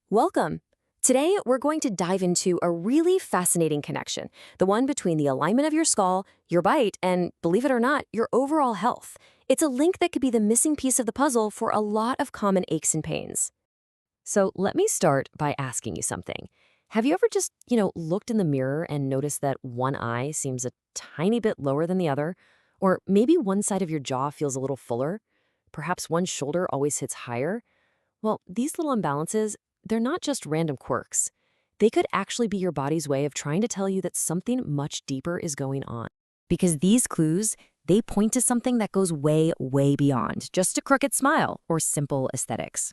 Welcome. Today, we're going to dive into a really fascinating connection, the one between the alignment of your skull, your bite, and, believe it or not, your overall health. It's a link that could be the missing piece of the puzzle for a lot of common aches and pains. So let me start by asking you something. Have you ever just, looked in the mirror and noticed that one eye seems a tiny bit lower than the other? Or maybe one side of your jaw feels a little fuller? Perhaps one shoulder always hits higher? Well, these little imbalances, they're not just random quirks. They could actually be your body's way of trying to tell you that something much deeper is going on. Because these clues, they point to something that goes way, way beyond just a crooked smile or simple aesthetics.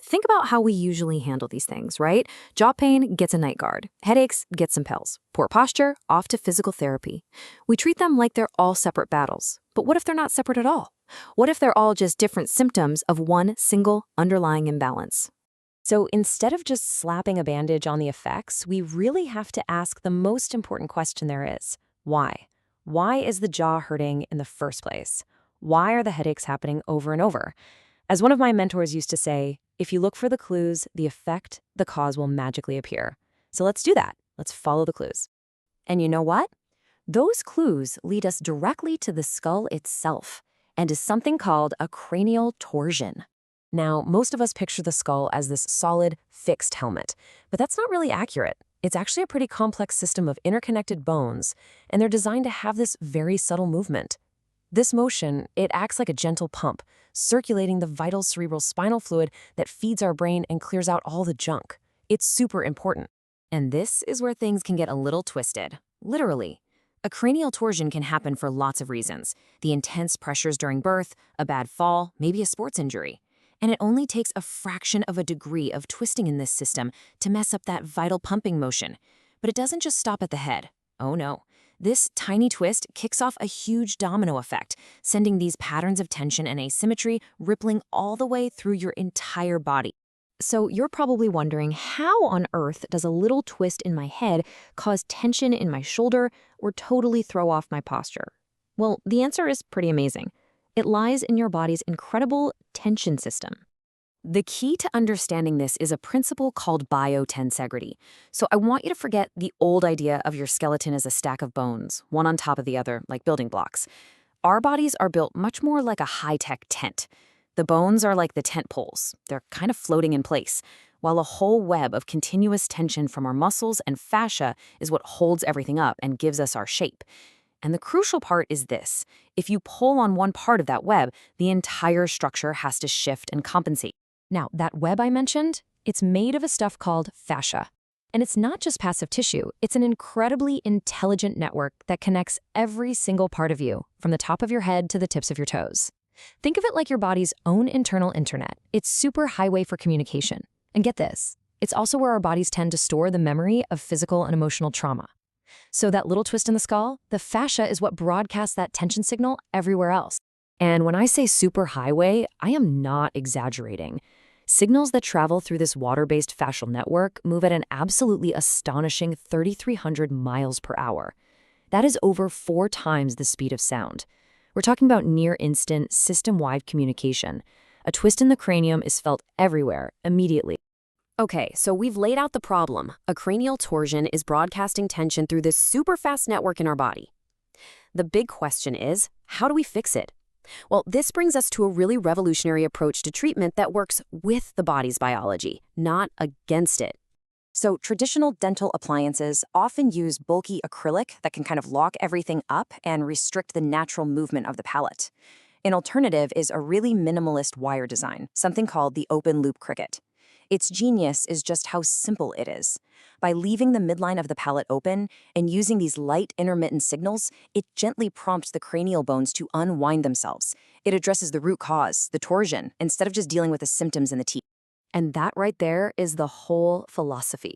Think about how we usually handle these things, right? Jaw pain gets a night guard. Headaches get some pills. Poor posture, off to physical therapy. We treat them like they're all separate battles. But what if they're not separate at all? What if they're all just different symptoms of one single underlying imbalance? So instead of just slapping a bandage on the effects, we really have to ask the most important question there is. Why? Why is the jaw hurting in the first place? Why are the headaches happening over and over? As one of my mentors used to say, if you look for the clues, the effect, the cause will magically appear. So let's do that. Let's follow the clues. And you know what? Those clues lead us directly to the skull itself and to something called a cranial torsion. Now, most of us picture the skull as this solid, fixed helmet, but that's not really accurate. It's actually a pretty complex system of interconnected bones, and they're designed to have this very subtle movement. This motion, it acts like a gentle pump, circulating the vital cerebrospinal fluid that feeds our brain and clears out all the junk. It's super important. And this is where things can get a little twisted, literally. A cranial torsion can happen for lots of reasons. The intense pressures during birth, a bad fall, maybe a sports injury. And it only takes a fraction of a degree of twisting in this system to mess up that vital pumping motion. But it doesn't just stop at the head. Oh no. This tiny twist kicks off a huge domino effect, sending these patterns of tension and asymmetry rippling all the way through your entire body. So you're probably wondering, how on earth does a little twist in my head cause tension in my shoulder or totally throw off my posture? Well, the answer is pretty amazing. It lies in your body's incredible tension system. The key to understanding this is a principle called biotensegrity. So I want you to forget the old idea of your skeleton as a stack of bones, one on top of the other, like building blocks. Our bodies are built much more like a high-tech tent. The bones are like the tent poles. They're kind of floating in place, while a whole web of continuous tension from our muscles and fascia is what holds everything up and gives us our shape. And the crucial part is this. If you pull on one part of that web, the entire structure has to shift and compensate. Now, that web I mentioned, it's made of a stuff called fascia. And it's not just passive tissue, it's an incredibly intelligent network that connects every single part of you, from the top of your head to the tips of your toes. Think of it like your body's own internal internet. It's super highway for communication. And get this, it's also where our bodies tend to store the memory of physical and emotional trauma. So that little twist in the skull, the fascia is what broadcasts that tension signal everywhere else. And when I say super highway, I am not exaggerating. Signals that travel through this water-based fascial network move at an absolutely astonishing 3,300 miles per hour. That is over 4 times the speed of sound. We're talking about near-instant, system-wide communication. A twist in the cranium is felt everywhere, immediately. Okay, so we've laid out the problem. A cranial torsion is broadcasting tension through this super fast network in our body. The big question is, how do we fix it? Well, this brings us to a really revolutionary approach to treatment that works with the body's biology, not against it. So traditional dental appliances often use bulky acrylic that can kind of lock everything up and restrict the natural movement of the palate. An alternative is a really minimalist wire design, something called the open loop cricket. Its genius is just how simple it is. By leaving the midline of the palate open and using these light intermittent signals, it gently prompts the cranial bones to unwind themselves. It addresses the root cause, the torsion, instead of just dealing with the symptoms in the teeth. And that right there is the whole philosophy.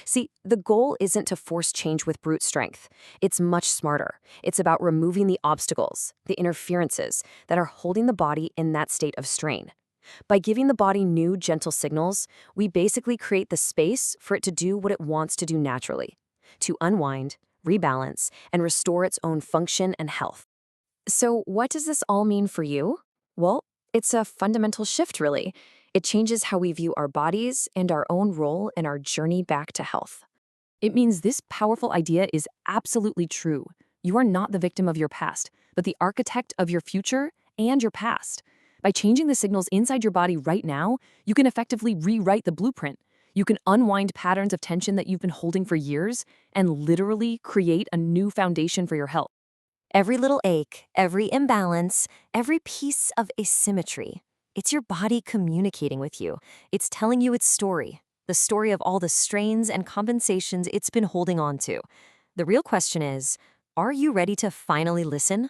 See, the goal isn't to force change with brute strength. It's much smarter. It's about removing the obstacles, the interferences that are holding the body in that state of strain. By giving the body new, gentle signals, we basically create the space for it to do what it wants to do naturally, to unwind, rebalance, and restore its own function and health. So what does this all mean for you? Well, it's a fundamental shift, really. It changes how we view our bodies and our own role in our journey back to health. It means this powerful idea is absolutely true. You are not the victim of your past, but the architect of your future and your past. By changing the signals inside your body right now, you can effectively rewrite the blueprint. You can unwind patterns of tension that you've been holding for years and literally create a new foundation for your health. Every little ache, every imbalance, every piece of asymmetry. It's your body communicating with you. It's telling you its story, the story of all the strains and compensations it's been holding on to. The real question is, are you ready to finally listen?